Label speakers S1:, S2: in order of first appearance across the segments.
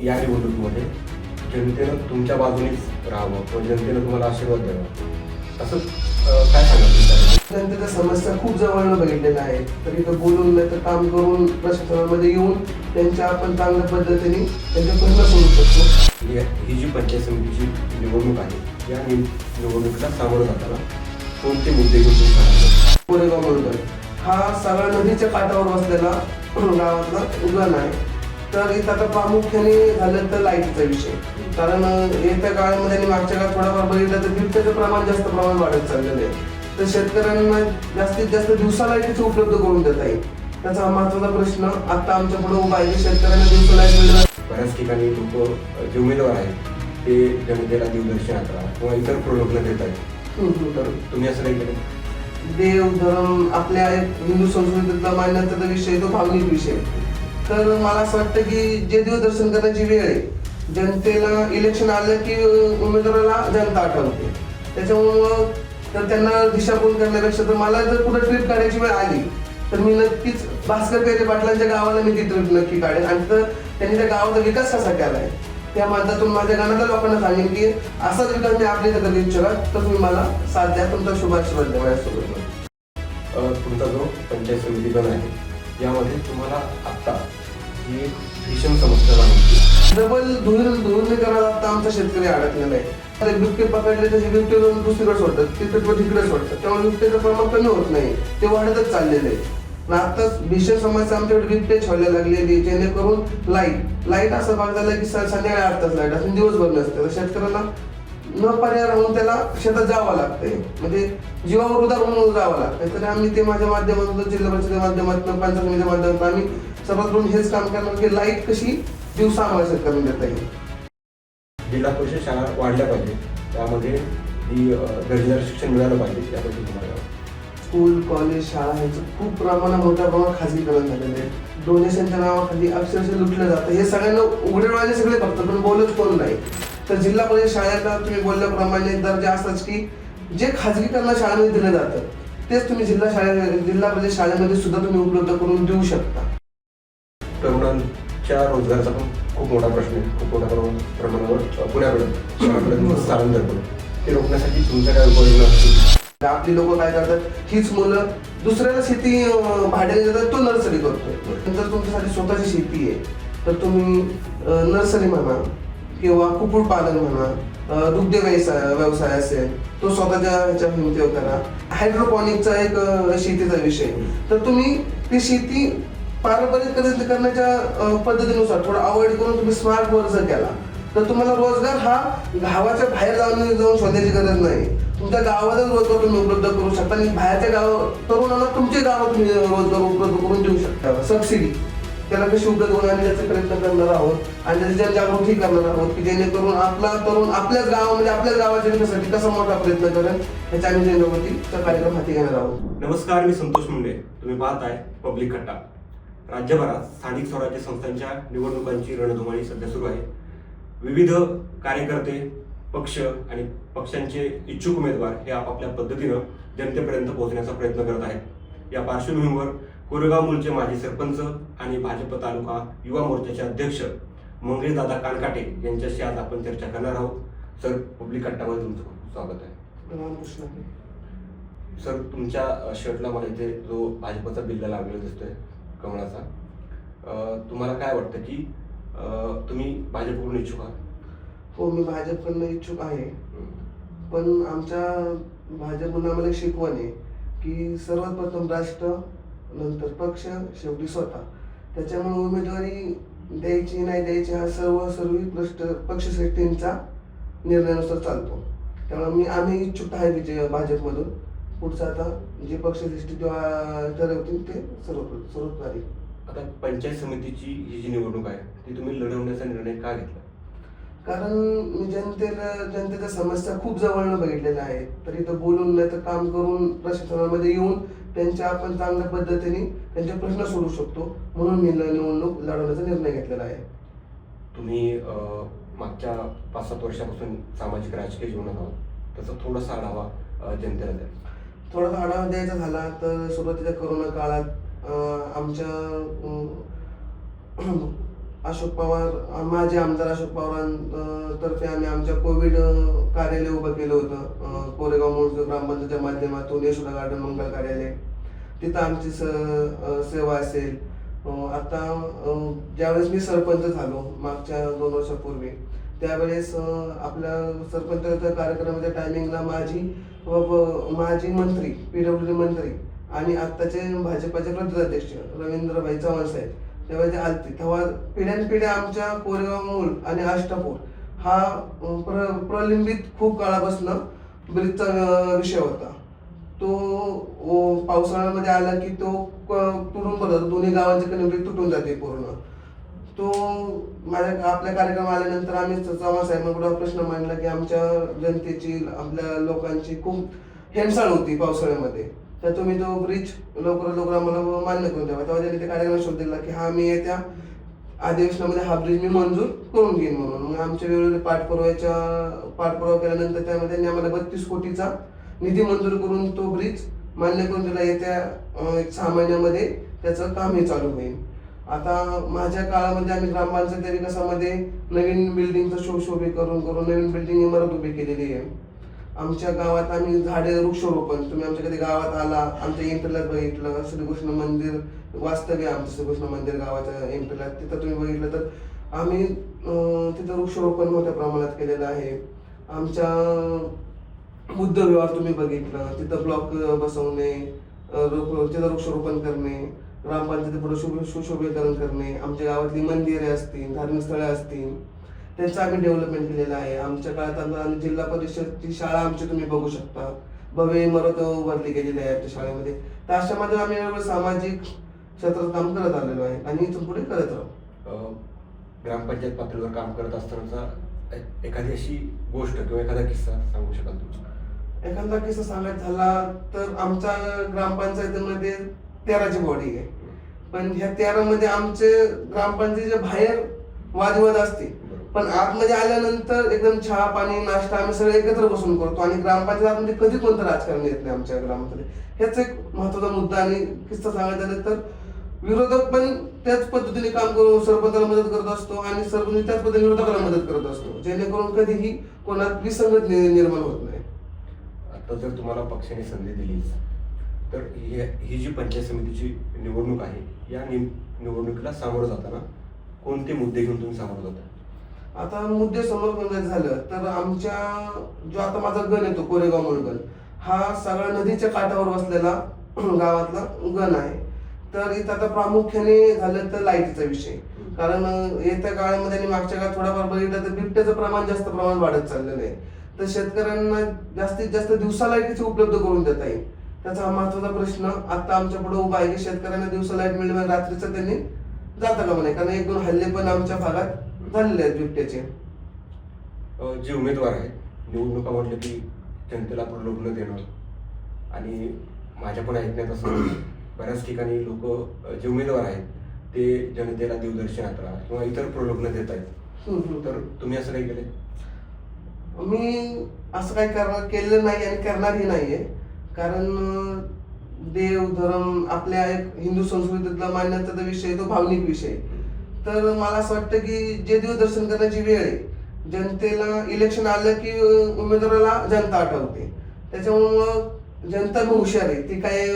S1: या निवडणुकीमध्ये जनतेनं तुमच्या बाजूनेच राहावं किंवा जनतेनं तुम्हाला आशीर्वाद द्यावा असं काय सांगाल तुमच्याकडे?
S2: जनतेच्या समस्या खूप जवळनं बघितलेल्या आहेत. तर इथं बोलून नाही तर काम करून प्रशासनामध्ये येऊन त्यांच्या आपण चांगल्या पद्धतीने त्यांचे प्रश्न सोडू शकतो.
S1: ही जी पंचायत समितीची निवडणूक आहे या निवडणुकीला सामोरं जाताना कोणते मुद्दे घेऊन तुम्ही सांगाल?
S2: कोरेगाव मंडळ हा सगळ्या नदीच्या काठावर बसलेला गावातला उद्यान आहे. तर इथं आता प्रामुख्याने झालं तर लाईटचा विषय. कारण येत्या काळामध्ये आणि मागच्या काळात थोडाफार बघितलं तर बिबट्याचं प्रमाण जास्त प्रमाण वाढत चाललेलं आहे. तर शेतकऱ्यांना जास्तीत जास्त दिवसा लाईटीची उपलब्ध करून देता येईल. त्याचा हा महत्त्वाचा प्रश्न आता आमच्या पुढे उभा आहे. शेतकऱ्यांना दिवसा लाईट मिळणं.
S1: बऱ्याच ठिकाणी लोक जे उमेदवार आहेत ते जनतेला देवदर्शन यात्रा किंवा इतर प्रलोभन देत आहेत. तर तुम्ही असं काही केलं?
S2: देव धर्म आपल्या हिंदू संस्कृतीतला मान्यतेचा विषय तो भावनिक विषय. तर मला असं वाटतं की जे देवदर्शन करण्याची वेळ आहे, जनतेला इलेक्शन आलं की उमेदवाराला जनता आठवते. त्याच्यामुळं तर त्यांना दिशाभूल करण्यापेक्षा तर मला जर कुठं ट्रिप काढायची वेळ आली तर मी नक्कीच भास्कर कैरे पाटलांच्या गावाला मी ती ट्रिप नक्की काढेन. आणि तर त्यांनी त्या गावाचा विकास कसा केला आहे त्या माध्यमातून माझ्या गाण्यातल्या लोकांना सांगेन की असाच विकास मी आपल्या इथं करू इच्छिता तर तुम्ही मला साथ द्या, तुमचा शुभाशीर्वाद द्या माझ्यासोबत.
S1: तुमचा जो पंचायत समिती गण आहे यामध्ये तुम्हाला आत्ता ही एक भीषण समस्या जाणवते.
S2: डबल धुळीकरणात आता आमचा शेतकरी अडकलेला आहे. बिबटे पकडले तर हे बिबटे दुसरीकडे सोडतात, तिकडे सोडतात. त्यामुळे बिबटेचं प्रमाण कमी होत नाही, ते वाढतच चाललेलं आहे. आता भीषण समस्या आमच्याकडे बिबटे छावल्या लागलेली, जेणेकरून लाईट असं भाग झाला की संध्याकाळी 8 तास लाईट असून दिवसभर नसते. तर शेतकऱ्यांना न पर्याय राहून त्याला शेतात जावं लागतंय, म्हणजे जीवावर उदार म्हणून जावं लागतंय. तर आम्ही ते माझ्या माध्यमातून जिल्हा परिषदेच्या माध्यमातून पंचायत समितीच्या माध्यमातून आम्ही सर्वात करून हेच काम करणार की लाईट कशी दिवसा आम्हाला शेतकऱ्यांना देता येईल.
S1: जिल्हा परिषद शाळा वाढल्या पाहिजे, त्यामध्ये ही दर्जेदार शिक्षण मिळालं पाहिजे याबद्दल तुम्हाला
S2: स्कूल कॉलेज शाळा ह्याचं खूप प्रमाणात मोठ्या प्रमाणात खाजगीकरण झालेलं आहे. डोनेशनच्या नावाखाली अक्षरशः लुटलं जातं. हे सगळ्यांना उघडे डोळ्याने सगळे बघतात पण बोलत कोण नाही. तर जिल्हा परिषद शाळेला तुम्ही बोलल्याप्रमाणे दर्जा असाच की जे खाजगीकरण शाळेमध्ये दिलं जातं तेच तुम्ही जिल्हा परिषद शाळेमध्ये सुद्धा तुम्ही उपलब्ध करून देऊ शकता.
S1: तरुणांच्या रोजगाराचा पण खूप मोठा प्रश्न आहे. खूप मोठ्या प्रमाणावर पुण्याकडे स्थलांतर करून ते रोखण्यासाठी तुमच्या काय उपाययोजना असतील?
S2: आपली लोक काय करतात, हीच मुलं दुसऱ्याला शेती भाड्याने देतात, तो नर्सरी करतोय. जर तुमच्यासाठी स्वतःची शेती आहे तर तुम्ही नर्सरी म्हणा किंवा कुक्कुटपालन म्हणा, दुग्ध व्यवसाय असेल तो स्वतःच्या ह्याच्या हिमतीवर करा. हायड्रोपॉनिकचा एक शेतीचा विषय, तर तुम्ही ती शेती पारंपरिक करण्याच्या पद्धतीनुसार थोडा अवॉइड करून तुम्ही स्मार्ट वर्क जर केला तर तुम्हाला रोजगार हा गावाच्या बाहेर जाऊन शोधायची गरज नाही. तुमच्या गावातच रोजगार तुम्ही उपलब्ध करू शकता आणि बाहेरच्या तरुणांना तुमच्या गावात तुम्ही रोजगार उपलब्ध करून देऊ शकता. सबसिडी त्याला कशी उपलब्ध होणार आम्ही त्याचा प्रयत्न करणार आहोत आणि त्याची जनजागृती करणार आहोत की जेणेकरून आपला तरुण आपल्याच गावामध्ये आपल्याच गावाच्या विकासासाठी कसा मोठा प्रयत्न करेल याचा आम्ही जनजागृतीचा कार्यक्रम हाती घेणार आहोत.
S1: नमस्कार, मी संतोष मुंडे. तुम्ही पाहताय पब्लिक खट्टा. राज्यभरात स्थानिक स्वराज्य संस्थांच्या निवडणुकांची रणधुमाळी सध्या सुरू आहे. विविध कार्यकर्ते, पक्ष आणि पक्षांचे इच्छुक उमेदवार हे आपापल्या पद्धतीनं जनतेपर्यंत पोहोचण्याचा प्रयत्न करत आहेत. या पार्श्वभूमीवर कोरेगाव मूळचे माजी सरपंच आणि भाजप तालुका युवा मोर्चाचे अध्यक्ष मंगेशदादा कानकाटे यांच्याशी आज आपण चर्चा करणार आहोत. सर, पब्लिक खट्टामध्ये तुमचं खूप स्वागत आहे. सर, तुमच्या शर्टला मला इथे जो भाजपचा बिल्ला लागलेला दिसतोय कमळाचा, तुम्हाला काय वाटतं की तुम्ही भाजपकडून इच्छुक आहात?
S2: हो, मी भाजपकडनं इच्छुक आहे. पण आमच्या भाजपकडून आम्हाला एक शिकवण आहे की सर्वात प्रथम राष्ट्र, नंतर पक्ष, शेवटी स्वतः. त्याच्यामुळे उमेदवारी द्यायची नाही द्यायची हा सर्व पक्षश्रेष्ठींचा निर्णयानुसार चालतो. त्यामुळे आम्ही इच्छुक आहे की भाजपमधून पुढचं आता जे पक्षश्रेष्ठी ठरवतील ते सर्वोत्तरी.
S1: आता पंचायत समितीची ही जी निवडणूक आहे ती तुम्ही लढवण्याचा निर्णय का घेतला?
S2: कारण मी जनतेच्या समस्या खूप जवळनं बघितलेल्या आहेत. तर इथं बोलून नाही तर काम करून प्रशासनामध्ये येऊन त्यांच्या आपण चांगल्या पद्धतीने त्यांचे प्रश्न सोडू शकतो म्हणून मी निवडणूक लढवण्याचा निर्णय घेतलेला आहे.
S1: तुम्ही मागच्या 5-7 वर्षापासून सामाजिक राजकीय जीवनात आहात, त्याचा थोडासा आढावा जनतेला द्या.
S2: थोडासा आढावा द्यायचा झाला तर सुरुवातीच्या कोरोना काळात आमच्या अशोक पवार, माजी आमदार अशोक पवारांतर्फे आम्ही आमच्या कोविड कार्यालय उभं केलं होतं कोरेगाव मूळ ग्रामपंचायतच्या माध्यमातून यशोदा गार्डन मंगल कार्यालय. तिथं आमची सेवा असेल. आता ज्यावेळेस मी सरपंच झालो मागच्या 2 वर्षापूर्वी, त्यावेळेस आपल्या सरपंच कार्यक्रमाच्या टायमिंगला माजी मंत्री, PWD मंत्री आणि आत्ताचे भाजपाचे प्रदेशाध्यक्ष रवींद्रभाई चव्हाण साहेब त्यावेळेस आलते. तेव्हा पिढ्यानपिढ्या आमच्या कोरेगाव मूळ आणि अष्टापूर हा प्रलंबित खूप काळापासून ब्रिजचा विषय होता. तो पावसाळ्यामध्ये आला की तो तुटून पडतो, दोन्ही गावांचे कनेक्टिव्हिटी तुटून जाते पूर्ण. तो आपल्या कार्यक्रम आल्यानंतर आम्ही चव्हाण साहेबांकडे प्रश्न मांडला की आमच्या जनतेची, आपल्या लोकांची खूप हेमसाळ होती पावसाळ्यामध्ये, तर तुम्ही तो ब्रिज लवकरात लवकर आम्हाला मान्य करून द्यावा. तेव्हा त्यांनी ते कार्यक्रम शोध दिला की हा मी येत्या अधिवेशनामध्ये हा ब्रिज मी मंजूर करून घेईन म्हणून. मग आमच्या वेळोवेळी पाठपुरावा केल्यानंतर त्यामध्ये त्यांनी आम्हाला 32 कोटीचा निधी मंजूर करून तो ब्रिज मान्य करून दिला. येत्या 6 महिन्यामध्ये त्याचं कामही चालू होईल. आता माझ्या काळामध्ये आम्ही ग्रामपंचायत विकासामध्ये नवीन बिल्डिंगचं सुशोभीकरण करून नवीन बिल्डिंग इमारत उभी केलेली आहे. आमच्या गावात आम्ही झाडे वृक्षारोपण, तुम्ही आमच्या कधी गावात आला, आमच्या एंट्रीला बघितलं श्रीकृष्ण मंदिर वास्तव्य आमचं श्रीकृष्ण मंदिर गावाच्या एंट्रीला, तिथं तुम्ही बघितलं तर आम्ही तिथं वृक्षारोपण मोठ्या प्रमाणात केलेलं आहे. आमच्या बुद्ध विहार तुम्ही बघितलं, तिथं ब्लॉक बसवणे, तिथं वृक्षारोपण करणे, ग्रामपंचायतीपुढे सुशोभीकरण करणे, आमच्या गावातली मंदिरे असतील, धार्मिक स्थळे असतील, त्यांचं आम्ही डेव्हलपमेंट केलेलं आहे. आमच्या काळात जिल्हा परिषदची शाळा आमची तुम्ही बघू शकता, भव्य इमारत उभारली गेलेली आहे आमच्या शाळेमध्ये. तर अशा मध्ये आम्ही वेगवेगळं सामाजिक क्षेत्रात काम करत आलेलो आहे आणि इथून पुढे करत राहू.
S1: ग्रामपंचायत पातळीवर काम करत असतानाचा एखादी अशी गोष्ट किंवा एखादा किस्सा सांगू शकाल तुम्ही?
S2: एखादा किस्सा सांगायचा झाला तर आमच्या ग्रामपंचायतीमध्ये 13ची बॉडी आहे, पण ह्या 13 मध्ये आमचे ग्रामपंचायतीच्या बाहेर वादविवाद असते, पण आतमध्ये आल्यानंतर एकदम चहा पाणी नाश्ता आम्ही सगळे एकत्र बसून करतो आणि ग्रामपंचायत म्हणजे कधी कोणतं राजकारण येत नाही आमच्या ग्रामामध्ये. ह्याच एक महत्वाचा मुद्दा. आणि किस्सा सांगायचा झालं तर विरोधक पण त्याच पद्धतीने काम करून सरपंचाला मदत करत असतो आणि सरपंच त्याच पद्धतीने विरोधकाला मदत करत असतो, जेणेकरून कधीही कोणात विसंगत निर्माण होत नाही.
S1: आता जर तुम्हाला पक्षाने संधी दिली तर ही जी पंचायत समितीची निवडणूक आहे, या निवडणुकीला सामोरं जाताना कोणते मुद्दे घेऊन तुम्ही सामोरं जाता?
S2: आता मुद्दे समोर कोणाचं झालं तर आमच्या जो आता माझा गण येतो कोरेगाव मूळ गण, हा सगळा नदीच्या काठावर बसलेला गावातला गण आहे. तर इथं आता प्रामुख्याने झालं तर लाईटीचा विषय, कारण येत्या काळामध्ये आणि मागच्या काळात थोडाफार बघितलं तर बिबट्याचं प्रमाण जास्त प्रमाणात वाढत चाललेलं आहे. तर शेतकऱ्यांना जास्तीत जास्त दिवसा लाईटीची उपलब्ध करून देता येईल, त्याचा हा महत्वाचा प्रश्न आता आमच्या पुढे उभा आहे की शेतकऱ्यांना दिवसा लाईट मिळेल, रात्रीचं त्यांनी जाता का म्हणे, कारण 1-2 हल्ले पण आमच्या भागात झालेले आहेत बिबट्याचे.
S1: जे उमेदवार आहेत निवडणुका म्हटलं की जनतेला प्रलोभन देणं, आणि माझ्या पण ऐकण्यात असं बऱ्याच ठिकाणी लोक जे उमेदवार आहेत ते जनतेला देवदर्शन यात्रा किंवा इतर प्रलोभन देत आहेत. तर तुम्ही असं काही केलंय?
S2: मी असं काही केलेलं नाही आणि करणारही नाहीये, कारण देव धर्म आपल्या एक हिंदू संस्कृतीतला मान्यतेचा विषय, तो भावनिक विषय. तर मला असं वाटतं की जे देवदर्शन करण्याची वेळ आहे, जनतेला इलेक्शन आलं की उमेदवाराला जनता आठवते, त्याच्यामुळं जनता पण हुशार आहे. ती काय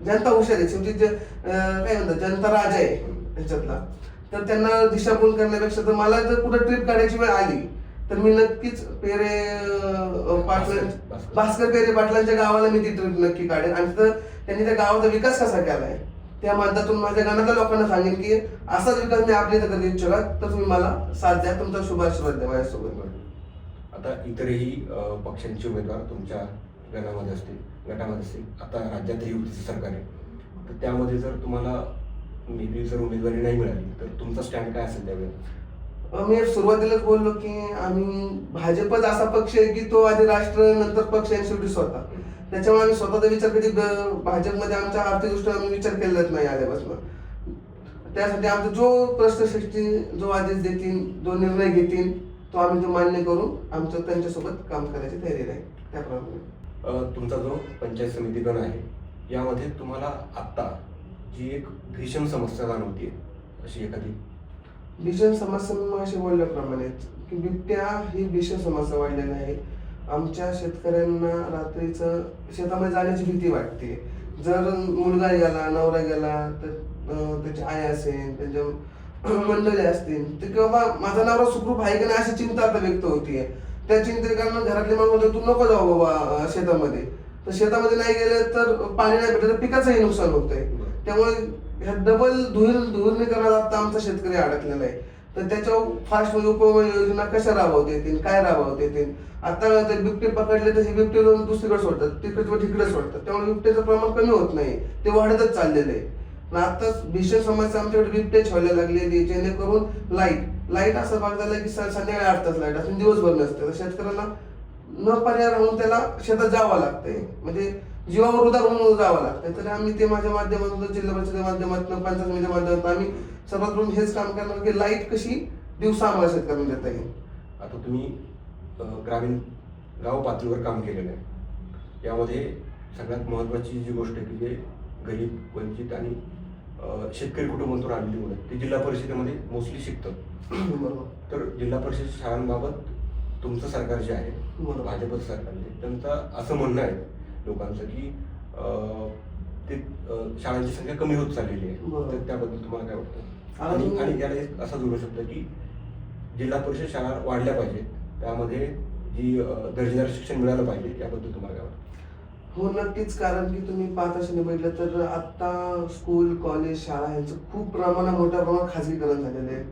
S2: जनता हुशार आहे, शेवटी काय म्हणतात जनता राजा आहे त्याच्यातला. तर त्यांना दिशाभूल करण्यापेक्षा तर मला जर कुठं ट्रिप काढायची वेळ आली तर मी नक्कीच भास्कर पेरे पाटलांच्या गावाला मी ती ट्रिप नक्की काढेन आणि तर त्यांनी त्या गावाचा विकास कसा केलाय त्या माध्यमातून माझ्या गाण्यातल्या लोकांना सांगेन की असाच विकास मी आपल्या इथं करू इच्छुका, तर तुम्ही मला साथ द्या, तुमचा शुभ आशीर्वाद द्या माझ्यासोबत.
S1: आता इतरही पक्षांचे उमेदवार तुमच्या गटामध्ये असतील, आता राज्यातही युतीचं सरकार आहे, तर त्यामध्ये जर तुम्हाला मेबी जर उमेदवारी नाही मिळाली तर तुमचा स्टँड काय असेल त्यावेळेला?
S2: मी सुरुवातीलाच बोललो की आम्ही भाजपच असा पक्ष आहे की तो आधी राष्ट्र नंतर पक्ष आणि शेवटी स्वतः. त्याच्यामुळे आम्ही स्वतःचा विचार कधी भाजपमध्ये आमच्या आर्थिक दृष्ट्या आम्ही विचार केलेलाच नाही आल्यापासून. त्यासाठी आमचा जो प्रश्नशक्ती जो आदेश देतील, जो निर्णय घेतील, तो आम्ही तो मान्य करून आमचं त्यांच्यासोबत काम करायची तयारी आहे. त्याप्रमाणे
S1: तुमचा जो पंचायत समिती गण आहे यामध्ये तुम्हाला आत्ता जी एक भीषण समस्या जाणवतीये अशी एखादी?
S2: भीषण समस्या अशी बोलल्याप्रमाणे की बिबट्या ही भीषण समस्या वाढलेली आहे. आमच्या शेतकऱ्यांना रात्रीचं शेतामध्ये जाण्याची भीती वाटते. जर मुलगा गेला, नवरा गेला, तर त्याची आई असेल, त्यांच्या मंडळी असतील, तर किंवा माझा नवरा सुखरूप आहे की नाही अशी चिंता आता व्यक्त होतीये. त्या चिंतेकारण घरातले माणूस म्हणतात, तू नको जाऊ बाबा शेतामध्ये. तर शेतामध्ये नाही गेलं तर पाणी नाही भेटलं तर पिकाचंही नुकसान होतंय. त्यामुळे ह्या डबल धुळणीकरणात आता आमचा शेतकरी अडकलेला आहे. तर त्याच्यावर फास्ट उपाययोजना कशा राबवता येतील, काय राबवता येतील. आता ते बिबटे पकडले तर हे बिबटे जाऊन दुसरीकडे सोडतात, तिकडे सोडतात. त्यामुळे बिबटेचं प्रमाण कमी होत नाही, ते वाढतच चाललेलं आहे. आता भीषण समस्या आमच्याकडे बिबटे व्हायला लागलेली, जेणेकरून लाईट असं भाग झाला की संध्याकाळी 8 तास लाईट असते, दिवसभर नसते. तर शेतकऱ्यांना न पर्याय राहून त्याला शेतात जावं लागतंय, म्हणजे जीवावर उदार होऊन जावं लागतंय. तर आम्ही ते माझ्या माध्यमातून, जिल्हा परिषदेच्या माध्यमातून, पंचायत समितीच्या माध्यमातून आम्ही सर्वात प्रथम हेच काम करणार की लाईट कशी दिवसा आम्हाला शेतकऱ्यांना देता येईल.
S1: आता तुम्ही ग्रामीण गाव पातळीवर काम केलेलं आहे. यामध्ये सगळ्यात महत्त्वाची जी गोष्ट आहे की जे गरीब, वंचित आणि शेतकरी कुटुंबातून आलेली मुलं ते जिल्हा परिषदेमध्ये मोस्टली शिकतात.
S2: बरोबर.
S1: तर जिल्हा परिषद शाळांबाबत तुमचं सरकार जे आहे,
S2: बरोबर.
S1: भाजपचं सरकार आहे, त्यांचं असं म्हणणं आहे लोकांचं की ते शाळांची संख्या कमी होत चाललेली आहे.
S2: बरोबर.
S1: तर त्याबद्दल तुम्हाला काय वाटतं?
S2: आणि
S1: आणि याला एक असं जोडू शकतं की जिल्हा परिषद शाळा वाढल्या पाहिजेत, त्यामध्ये जी दर्जेदार शिक्षण मिळालं पाहिजे, याबद्दल तुम्हाला काय वाटतं?
S2: हो, नक्कीच. कारण की तुम्ही पाहत असेल बघितलं तर आता स्कूल, कॉलेज, शाळा यांचं खूप मोठ्या प्रमाणात खाजगीकरण झालेलं आहे.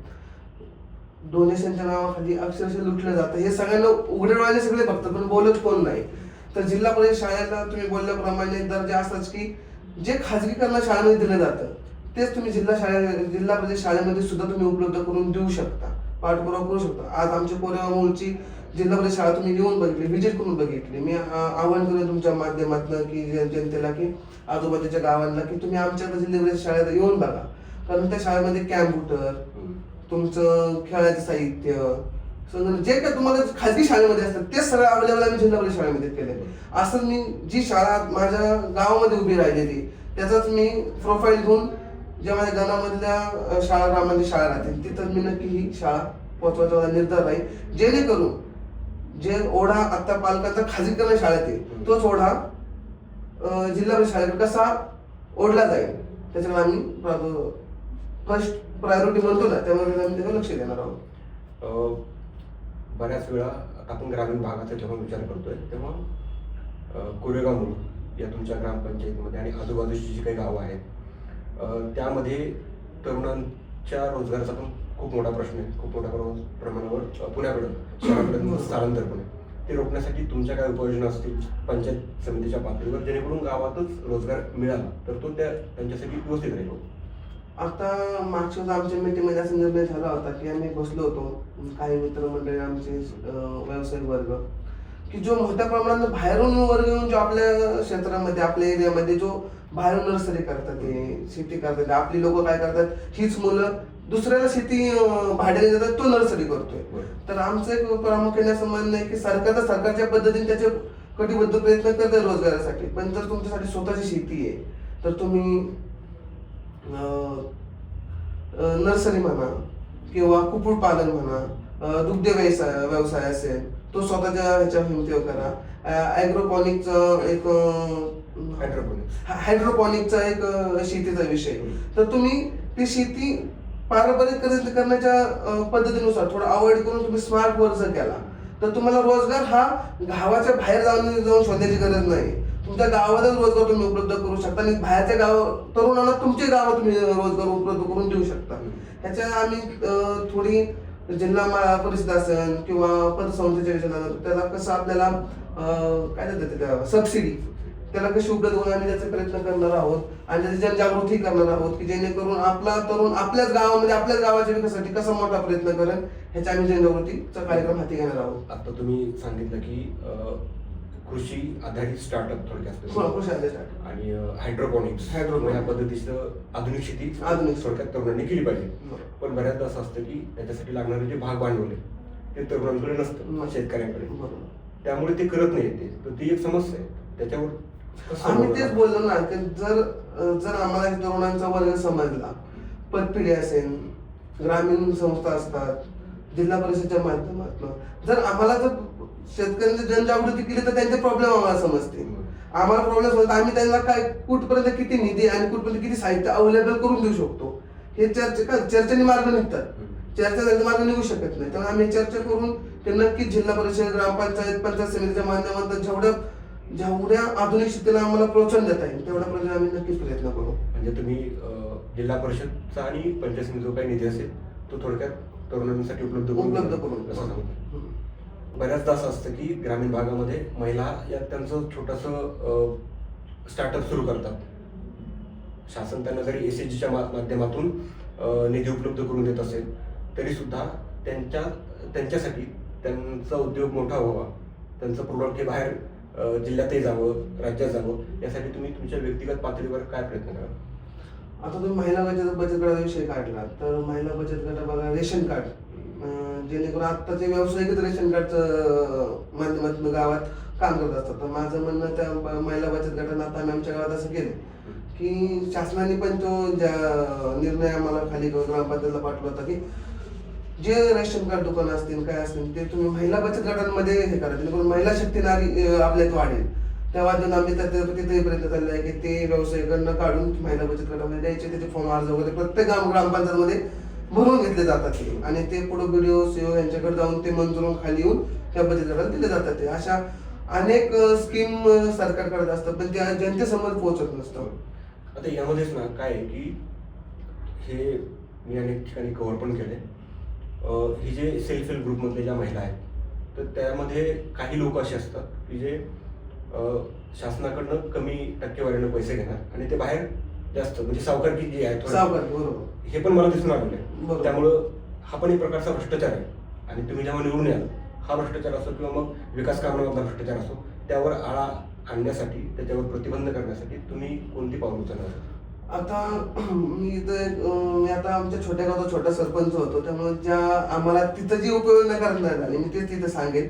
S2: डोनेशनच्या नावाखाली अक्षरशः लुटलं जातं. हे सगळ्यांना उघडे डोळ्याने सगळे बघतात, पण बोलत कोण नाही. तर जिल्हा परिषद शाळेला तुम्ही बोलल्याप्रमाणे दर्जा असतात की जे खाजगीकरण शाळेमध्ये दिलं जातं तेच तुम्ही जिल्हा परिषद शाळेमध्ये सुद्धा तुम्ही उपलब्ध करून देऊ शकता, पाठपुरावा करू शकता. आज आमच्या कोरेगाव मूळची जिल्हा परिषद शाळा तुम्ही येऊन बघितली, व्हिजिट करून बघितली. मी आवाहन करेन तुमच्या माध्यमातून की जनतेला की आजूबाजूच्या गावांना की तुम्ही आमच्या जिल्हा परिषद शाळेत येऊन बघा. कारण त्या शाळेमध्ये कॅम्प्युटर, तुमचं खेळाचं साहित्य, जे काय तुम्हाला खाजगी शाळेमध्ये असतात तेच सगळं अवेलेबल आम्ही जिल्हा परिषद शाळेमध्ये केलंय. असं मी जी शाळा माझ्या गावामध्ये उभी राहिलेली त्याचाच मी प्रोफाईल घेऊन ज्या माझ्या गावामधल्या शाळा, ग्रामांच्या शाळा राहतील तिथं मी नक्की ही शाळा पोहोचवायचा निर्धार राहील, जेणेकरून जे ओढा आता पालकांचा खाजगीकरण शाळेत आहे तोच ओढा जिल्हा परिषद शाळेत कसा ओढला जाईल त्याच्याकडे आम्ही फर्स्ट प्रायोरिटी म्हणतो ना, त्यामुळे आम्ही त्याला लक्ष देणार आहोत.
S1: बऱ्याच वेळा आता आपण ग्रामीण भागाचा जेव्हा विचार करतोय तेव्हा कोरेगाव मूळ या तुमच्या ग्रामपंचायतीमध्ये आणि आजूबाजूची जी काही गावं आहेत त्यामध्ये तरुणांच्या रोजगाराचा पण खूप मोठा प्रश्न आहे. खूप मोठ्या प्रमाणावर पुण्याकडं शहराकडे स्थलांतर पण आहे. ते रोखण्यासाठी तुमच्या काय उपाययोजना असतील पंचायत समितीच्या पातळीवर, जेणेकरून गावातच रोजगार मिळाला तर तो त्यांच्यासाठी व्यवस्थित राहील?
S2: आता मागच्या आमच्या मीटिंगमध्ये असा निर्णय झाला होता की आम्ही बसलो होतो काही मित्रमंडळी, आमचे व्यावसायिक वर्ग, की जो मोठ्या प्रमाणात बाहेरून वर्ग येऊन जो आपल्या क्षेत्रामध्ये, आपल्या एरियामध्ये जो बाहेरून नर्सरी करतात, शेती करतात, आपली लोक काय करतात, हीच मुलं दुसऱ्याला शेती भाड्याने देतात, तो नर्सरी करतोय. तर आमचं एक प्रामुख्याने असं म्हणणं आहे की सरकारच्या पद्धतीने त्याचे कटिबद्ध प्रयत्न करतात रोजगारासाठी. पण जर तुमच्यासाठी स्वतःची शेती आहे तर तुम्ही नर्सरी म्हणा किंवा कुक्कुटपालन म्हणा, दुग्ध व्यवसाय असेल तो स्वतःच्या ह्याच्या हिमतीवर करा. ॲग्रोपॉनिकचं एक हायड्रोपॉनिकचा एक शेतीचा विषय, तर तुम्ही ती शेती पारंपरिक करण्याच्या पद्धतीनुसार थोडं अवॉइड करून तुम्ही स्मार्ट वर्क जर केला तर तुम्हाला रोजगार हा गावाच्या बाहेर जाऊन शोधायची गरज नाही. तुमच्या गावातच रोजगार तुम्ही उपलब्ध करू शकता आणि बाहेरच्या तरुणांना तुमच्या गावात तुम्ही रोजगार उपलब्ध करून देऊ शकता. ह्याच्या आम्ही थोडी जिल्हा परिषद असेल किंवा पतसंस्थेच्या योजना त्याला कसं आपल्याला काय देतात त्या सबसिडी त्याला कशी उपलब्ध करून आम्ही त्याचा प्रयत्न करणार आहोत आणि त्याची जनजागृती करणार आहोत की जेणेकरून आपला तरुण आपल्याच गावामध्ये आपल्याच गावाच्या विकासासाठी कसा मोठा प्रयत्न करेल ह्याचा आम्ही जनजागृतीचा कार्यक्रम हाती घेणार आहोत.
S1: आता तुम्ही सांगितलं की कृषी आधारित स्टार्टअप थोडक्यात
S2: कृषी आधारित
S1: आणि हायड्रोपॉनिक्स या पद्धतीचं आधुनिक शेती थोडक्यात तरुणांनी केली पाहिजे. पण बऱ्याचदा असं असतं की त्याच्यासाठी लागणारे जे भाग भांडवल ते तरुणांकडे नसतं, शेतकऱ्यांकडे, त्यामुळे ते करत नाही ते. तर ती एक समस्या आहे. त्याच्यावर
S2: आम्ही तेच बोललो ना की जर आम्हाला तरुणांचा वर्ग समजला, पतपिढी असेल ग्रामीण संस्था असतात, जिल्हा परिषदच्या माध्यमातून जर आम्हाला जर शेतकऱ्यांची जनजागृती केली तर त्यांचे प्रॉब्लेम आम्हाला समजते. आम्हाला प्रॉब्लेम समजतात, आम्ही त्यांना काय कुठपर्यंत किती निधी आणि कुठपर्यंत किती साहित्य अवेलेबल करून देऊ शकतो हे चर्चेने मार्ग निघतात. चर्चा मार्ग निघू शकत नाही. त्यामुळे आम्ही चर्चा करून ते नक्कीच जिल्हा परिषद, ग्रामपंचायत, पंचायत समितीच्या माध्यमातून जेवढ्या आधुनिक शेतीला आम्हाला प्रोत्साहन देता येईल तेवढ्या प्रकारे आम्ही नक्कीच प्रयत्न करू.
S1: म्हणजे तुम्ही जिल्हा परिषदचा आणि पंचायत समिती जो काही निधी असेल तो थोडक्यात तरुणांसाठी उपलब्ध
S2: करून
S1: असं सांगतो. बऱ्याचदा असं असतं की ग्रामीण भागामध्ये महिला या त्यांचं छोटंसं स्टार्टअप सुरू करतात. शासन त्यांना जरी SHGच्या माध्यमातून निधी उपलब्ध करून देत असेल तरी सुद्धा त्यांच्यासाठी त्यांचा उद्योग मोठा व्हावा, त्यांचं प्रोडक्ट हे बाहेर जिल्ह्यातही जावं, राज्यात जावं, यासाठी तुम्ही तुमच्या व्यक्तिगत पातळीवर काय प्रयत्न कराल?
S2: आता तुम्ही महिला बचत गटाविषयी काढला तर महिला बचत गट बघा, रेशन कार्ड जेणेकरून आत्ताचे व्यावसायिक रेशन कार्डचं माध्यमातून गावात काम करत असतात. तर माझं म्हणणं त्या महिला बचत गटांना आता आम्ही आमच्या गावात असं केलं की शासनाने पण तो ज्या निर्णय आम्हाला खाली ग्रामपंचायतला पाठवला होता की जे रेशन कार्ड दुकानं असतील काय असतील ते तुम्ही महिला बचत गटांमध्ये हे करा, जेणेकरून महिला शक्ती नारी आपल्यात वाढेल. तेव्हा आम्ही तिथेही प्रयत्न चालला आहे की ते व्यावसायिकांना काढून महिला बचत गटामध्ये द्यायचे, त्याचे फॉर्म अर्ज वगैरे प्रत्येक ग्रामपंचायतमध्ये भरून घेतले जातात ते आणि ते पुढे BDO CO यांच्याकडे जाऊन ते मंजूर खाली येऊन त्या बचत गटाला दिले जातात. ते अशा अनेक स्कीम सरकार करत असतात पण त्या जनतेसमोर पोहोचत नसतं.
S1: आता यामध्येच ना काय आहे की हे मी अनेक ठिकाणी कव्हर पण केले. ही जे सेल्फ हेल्प ग्रुपमधले ज्या महिला आहेत तर त्यामध्ये काही लोक असे असतात की जे शासनाकडनं कमी टक्केवारीनं पैसे घेणार आणि ते बाहेर जास्त म्हणजे सावकारकी जी आहे
S2: बरोबर
S1: हे पण मला दिसून आलेलं आहे. त्यामुळं हा पण एक प्रकारचा भ्रष्टाचार आहे आणि तुम्ही जेव्हा निवडून याल हा भ्रष्टाचार असो किंवा मग विकास कामांमधला भ्रष्टाचार असो त्यावर आळा आणण्यासाठी, त्याच्यावर प्रतिबंध करण्यासाठी तुम्ही कोणती पावलं उचलणार?
S2: आता मी आता आमच्या छोट्या गावाचा छोटा सरपंच होतो, त्यामुळे ज्या आम्हाला तिथं जी उपयोजना करण्यात आली मी तेच तिथं सांगेन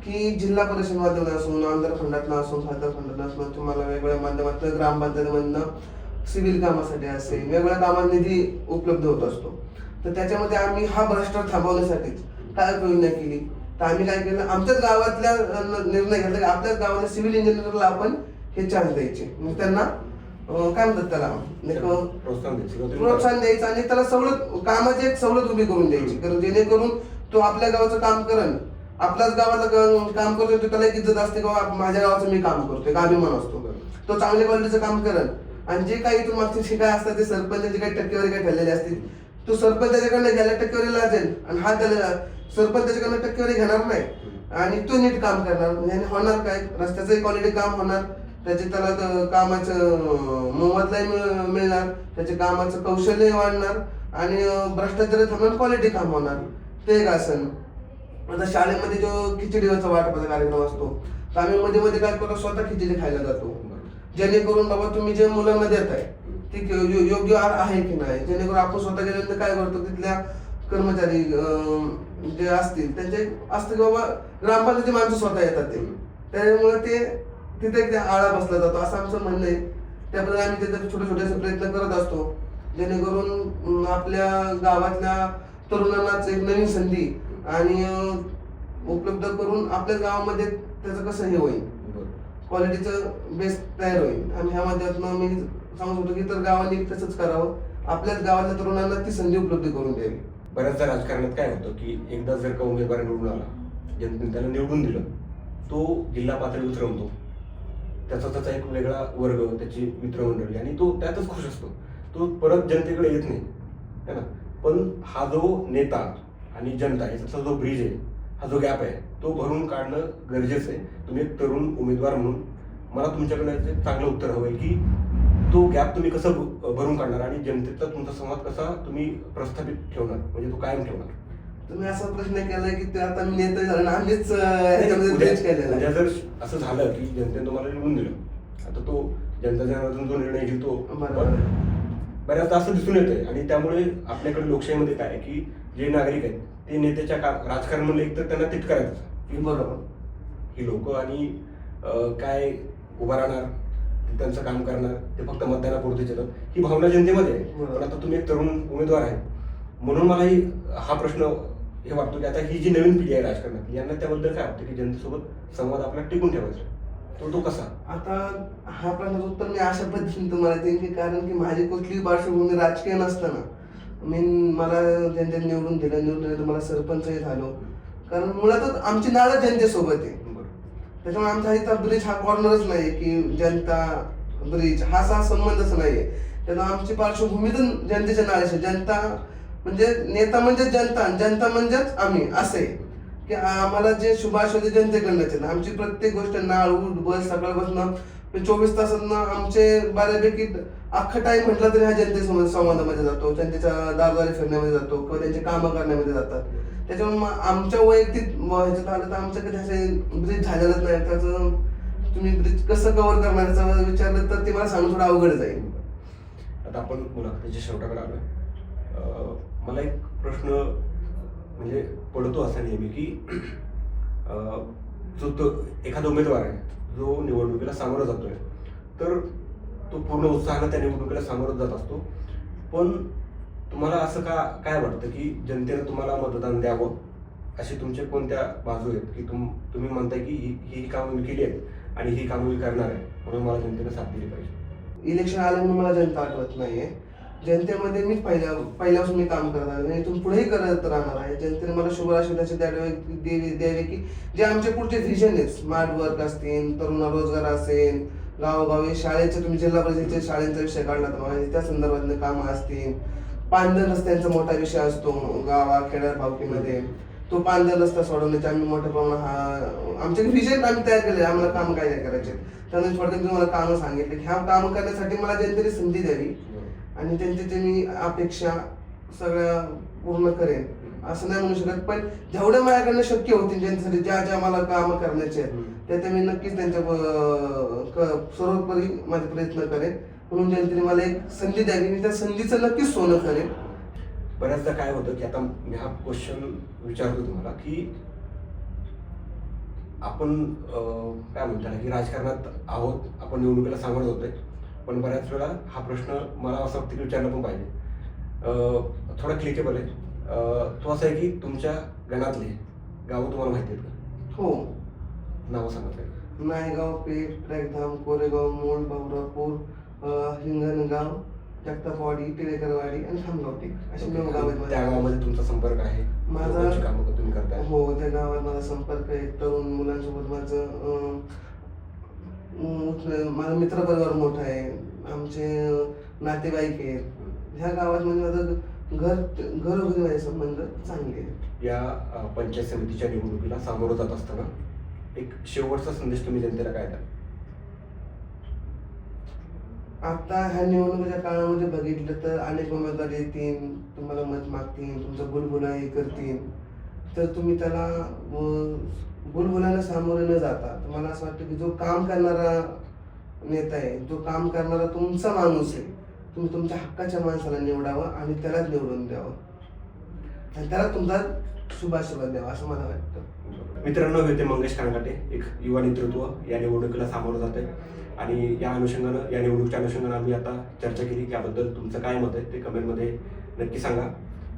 S2: की जिल्हा परिषद माध्यमातून असून, आमदार फंडातनं असून, खासदार फंडातनं असून, तुम्हाला वेगवेगळ्या माध्यमातून ग्रामपंचायतीमधनं सिव्हिल कामासाठी असेल वेगवेगळ्या कामात निधी उपलब्ध होत असतो. तर त्याच्यामध्ये आम्ही हा भ्रष्टाचार थांबवण्यासाठीच काय योजना केली तर आम्ही काय केलं, आमच्याच गावातल्या निर्णय घेतला की आपल्याच गावातल्या सिव्हिल इंजिनियरला आपण हे चान्स द्यायचे, मग त्यांना काय म्हणतात त्याला प्रोत्साहन द्यायचं आणि त्याला सवलत, कामाची एक सवलत उभी करून द्यायची, कारण जेणेकरून तो आपल्या गावाचं काम करेल, आपल्याच गावाचं काम करतोय त्याला एक इज्जत असते किंवा माझ्या गावाचं मी काम करतोय, एक अभिमान असतो. तो चांगल्या क्वालिटीचं काम करेल आणि जे काही इथून मागचे काय असतात ते सरपंचाची काही टक्केवारी काय ठरलेली असतील तो सरपंच त्याच्याकडनं घ्यायला टक्केवारीला जाईल आणि हा त्याला सरपंच त्याच्याकडनं टक्केवारी घेणार नाही आणि तो नीट काम करणार. याने होणार काय, रस्त्याचंही क्वालिटी काम होणार, त्याचे त्याला कामाचं मोबदलाही मिळणार, त्याचे कामाचं कौशल्य वाढणार आणि भ्रष्टाचार थांबणार, क्वालिटी काम होणार. ते एक असं. आता शाळेमध्ये जो खिचडीवरचा वाटपाचा कार्यक्रम असतो तर आम्ही मध्ये मध्ये काय करतो, स्वतः खिचडी खायला जातो, जेणेकरून बाबा तुम्ही जे मुलांना देताय ते योग्य आहे की नाही, जेणेकरून आपण स्वतः गेल्यानंतर काय करतो तिथल्या कर्मचारी जे असतील त्यांचे असतं की बाबा ग्रामपंचायती माणसं स्वतः येतात ते, त्यामुळे ते तिथे एक आळा बसला जातो असं आमचं म्हणणं आहे. त्याबद्दल आम्ही तिथे छोटे छोटे प्रयत्न करत असतो जेणेकरून आपल्या गावातल्या तरुणांनाच एक नवीन संधी आणि उपलब्ध करून आपल्या गावामध्ये त्याचं कसं हे होईल, क्वालिटीचं बेस तयार होईल. आणि ह्या माध्यमातून मी सांगत होतो की तर गावांनी तसंच करावं, आपल्याच गावातल्या तरुणांना ती संधी उपलब्ध करून द्यावी.
S1: बऱ्याचदा राजकारणात काय होतं की एकदा जर का उमेदवार निवडून आला, जनतेने त्याला निवडून दिलं, तो जिल्हा पातळीवर उतरवतो, त्याचा एक वेगळा वर्ग, त्याची मित्रमंडळी आणि तो त्यातच खुश असतो, तो परत जनतेकडे येत नाही है ना. पण हा जो नेता आणि जनता याचा जो ब्रिज आहे, हा जो गॅप आहे तो भरून काढणं गरजेचं आहे. तुम्ही एक तरुण उमेदवार म्हणून मला तुमच्याकडे चांगलं उत्तर हवं आहे की तो गॅप तुम्ही कसं भरून काढणार आणि जनतेचा तुमचा संवाद कसा तुम्ही प्रस्थापित ठेवणार, म्हणजे तो कायम ठेवणार.
S2: तुम्ही असा प्रश्न केलाय की ते आता मी नेते झालं आम्हीच ह्याच्यामध्ये केलेला.
S1: उद्या जर असं झालं की जनतेने तुम्हाला निवडून दिलं, आता तो जनता जनार्दन जो निर्णय घेतो बऱ्याचदा असं दिसून येतंय आणि त्यामुळे आपल्याकडे लोकशाहीमध्ये काय आहे की जे नागरिक आहेत ते नेत्याच्या राजकारण म्हणलं एक तर त्यांना तिटकारायचं,
S2: बरोबर
S1: ही लोक आणि काय उभा राहणार, त्यांचं काम करणार, ते फक्त मतदानापुरतेच येतात, ही भावना जनतेमध्ये आहे. पण आता तुम्ही एक तरुण उमेदवार आहे म्हणून मलाही हा प्रश्न हे वाटतो की आता ही जी नवीन पिढी आहे राजकारणातली यांना त्याबद्दल काय वाटतं की जनतेसोबत संवाद आपला टिकून ठेवायचा तो कसा?
S2: आता हा प्रश्नाचं उत्तर मी अशा पद्धतीने तुम्हाला देईन की कारण की माझी कुठलीही पार्श्वभूमी राजकीय नसताना मला ज्यांच्या निवडून दिलं तर मला सरपंचही झालो, कारण मुळातच आमची नाळं जनतेसोबत आहे. त्याच्यामुळे आमचा इथं ब्रिज हा कॉर्नरच नाही की जनता ब्रिज हा संबंधच नाहीये. त्यामुळे आमची पार्श्वभूमी तर जनतेच्या नाळेची. जनता म्हणजे नेता म्हणजे जनता, जनता म्हणजेच आम्ही असे की आम्हाला जे शुभाश होते जनतेकडनंच आहे. आमची प्रत्येक गोष्ट नाळ उठ बस सकाळपासून 24 तासात आमचे बऱ्यापैकी अख्खा टाइम म्हटलं तरी ह्या जनतेसमोर संवादामध्ये जातो, जनतेच्या दारदारी फिरण्यामध्ये जातो किंवा त्यांचे कामं करण्यामध्ये जातात. त्याच्यामुळे आमच्या वैयक्तिक ह्याच्यात आलं तर आमच्या कधी असे ब्रिज झालेलंच नाही. त्याचं तुम्ही ब्रिज कसं कव्हर करणार विचारलं तर ते मला सांगून थोडं अवघड जाईल.
S1: आता आपण मुलाखतीच्या शेवटाकडे आलो. मला एक प्रश्न म्हणजे पडतो असा नेहमी की जो तो एखादा उमेदवार आहे जो निवडणुकीला सामोरं जातोय तर तो पूर्ण उत्साहानं त्या निवडणुकीला सामोरं जात असतो, पण तुम्हाला असं काय वाटतं की जनतेनं तुम्हाला मतदान द्यावं अशी तुमच्या कोणत्या बाजू आहेत की तुम्ही म्हणताय की ही कामं मी केली आहेत आणि ही कामं मी करणार आहे म्हणून मला जनतेनं साथ दिली पाहिजे?
S2: इलेक्शन आलं म्हणून मला जनता आठवत नाहीये. जनतेमध्ये मी पहिल्यापासून मी काम करत आहे, इथून पुढेही करत राहणार आहे. जनतेने मला शुभ आशीर्वाद द्यावे की जे आमचे पुढचे व्हिजन आहेत, स्मार्ट वर्क असतील, तरुण रोजगार असेल, गावोगावी शाळेचे तुम्ही जिल्हा परिषदेच्या शाळेंचा विषय काढला तर त्या संदर्भातले कामं असतील, पांढर रस्त्यांचा मोठा विषय असतो खेड्या भावकीमध्ये, तो पांढर रस्ता सोडवण्याचे आम्ही मोठ्या प्रमाणात आमचे व्हिजन आम्ही तयार केले. आम्हाला काम काय काय करायचे त्यानंतर थोडक्यात तुम्हाला कामं सांगितले की ह्या कामं करण्यासाठी मला जनतेने संधी द्यावी आणि त्यांच्या मी अपेक्षा सगळ्या पूर्ण करेन असं नाही म्हणू शकत, पण जेवढं माझ्याकडनं शक्य होतील जनतेसाठी ज्या मला कामं करण्याचे आहेत त्या मी नक्कीच त्यांच्या सर्वोपरी माझे प्रयत्न करेन. म्हणून जनतेने मला एक संधी द्यावी, मी त्या संधीचं नक्कीच सोनं करेन.
S1: बऱ्याचदा काय होतं की आता मी हा क्वेश्चन विचारतो तुम्हाला की आपण काय म्हणतात की राजकारणात आहोत, आपण निवडणुकीला सामोरं जातोय, पण बऱ्याच वेळा हा प्रश्न मला असं वाटतं की विचारला पण पाहिजे. थोडा क्लिकेबल आहे. तो असं आहे की तुमच्या गणातले गावं तुम्हाला माहिती आहेत का?
S2: हो.
S1: नावं सांगितलं?
S2: नायगाव, पेठ, ट्रॅकधाम, कोरेगाव, मूळ, बाबुरापूर, हिंगणगाव, जगतापवाडी, टिळेकरवाडी आणि खामगावटी अशी 9 गाव आहेत. त्या
S1: गावामध्ये तुमचा संपर्क आहे?
S2: माझा
S1: कामं तुम्ही करताय?
S2: हो, त्या गावात माझा संपर्क आहे. तरुण मुलांसोबत माझा मित्रपरिवार मोठा आहे, आमचे नातेवाईक आहेत. ह्या गावात म्हणजे माझं घरोघरी माझे संबंध चांगले आहेत.
S1: या पंचायत समितीच्या निवडणुकीला सामोरं जात असताना एक शेवटचा संदेश तुम्ही जनतेला काय द्याल?
S2: आता ह्या निवडणुकीच्या काळामध्ये बघितलं तर अनेक उमेदवार येतील, तुम्हाला मत मागतील, तुमचा बुलबुलाही करतील, तर तुम्ही त्याला बुलबुलाला सामोरे न जाता मला असं वाटतं की जो काम करणारा नेता आहे, जो काम करणारा तुमचा माणूस आहे, तुम्ही तुमच्या हक्काच्या माणसाला निवडावं आणि त्यालाच निवडून द्यावं आणि त्याला तुमचा शुभाशीर्वाद द्यावा असं मला वाटतं.
S1: मित्रांनो, हे होते मंगेश कानकाटे, एक युवा नेतृत्व या निवडणुकीला सामोरं जात आहे आणि या निवडणुकीच्या अनुषंगानं आम्ही आता चर्चा केली. त्याबद्दल तुमचं काय मत आहे ते कमेंटमध्ये नक्की सांगा.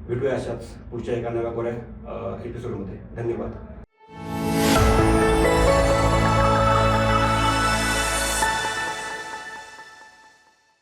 S1: भेटूया अशाच पुढच्या एका नव्या एपिसोडमध्ये. धन्यवाद.